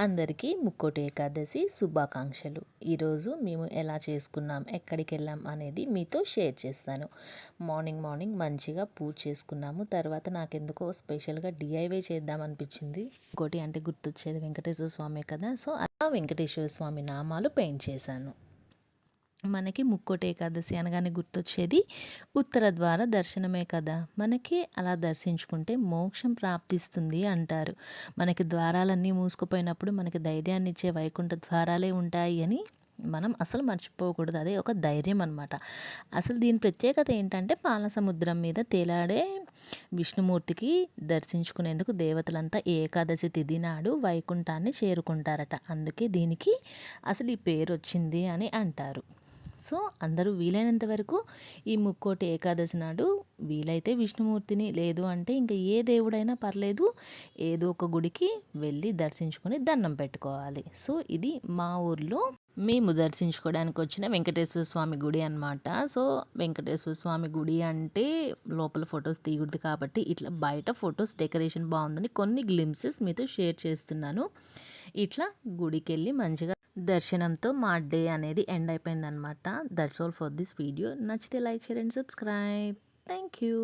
అందరికీ ముక్కోటి ఏకాదశి శుభాకాంక్షలు. ఈరోజు మేము ఎలా చేసుకున్నాం, ఎక్కడికి వెళ్ళాం అనేది మీతో షేర్ చేస్తాను. మార్నింగ్ మంచిగా పూజ చేసుకున్నాము. తర్వాత నాకెందుకో స్పెషల్గా డిఐవై చేద్దాం అనిపించింది. ఇంకోటి అంటే గుర్తొచ్చేది వెంకటేశ్వర స్వామి కదా, సో అలా వెంకటేశ్వర స్వామి నామాలు పెయింట్ చేశాను. మనకి ముక్కోటి ఏకాదశి అనగానే గుర్తొచ్చేది ఉత్తర ద్వార దర్శనమే కదా. మనకి అలా దర్శించుకుంటే మోక్షం ప్రాప్తిస్తుంది అంటారు. మనకి ద్వారాలన్నీ మూసుకుపోయినప్పుడు మనకి ధైర్యాన్ని ఇచ్చే వైకుంఠ ద్వారాలే ఉంటాయి అని మనం అసలు మర్చిపోకూడదు. అదే ఒక ధైర్యం అనమాట. అసలు దీని ప్రత్యేకత ఏంటంటే పాలసముద్రం మీద తేలాడే విష్ణుమూర్తికి దర్శించుకునేందుకు దేవతలంతా ఏకాదశి తిథి నాడు వైకుంఠాన్ని చేరుకుంటారట. అందుకే దీనికి అసలు ఈ పేరు వచ్చింది అని అంటారు. సో అందరూ వీలైనంత వరకు ఈ ముక్కోటి ఏకాదశి నాడు వీలైతే విష్ణుమూర్తిని, లేదు అంటే ఇంకా ఏ దేవుడైనా పర్లేదు, ఏదో ఒక గుడికి వెళ్ళి దర్శించుకొని దండం పెట్టుకోవాలి. సో ఇది మా ఊర్లో మేము దర్శించుకోవడానికి వచ్చిన వెంకటేశ్వర స్వామి గుడి అనమాట. సో వెంకటేశ్వర స్వామి గుడి అంటే లోపల ఫొటోస్ తీయకూడదు కాబట్టి ఇట్లా బయట ఫొటోస్ డెకరేషన్ బాగుందని కొన్ని గ్లిమ్సెస్ మీతో షేర్ చేస్తున్నాను. ఇట్లా గుడికి వెళ్ళి మంచిగా దర్శనంతో మా డే అనేది ఎండ్ అయిపోయిందనమాట. That's all for this video. నచ్చితే like, share and subscribe. Thank you.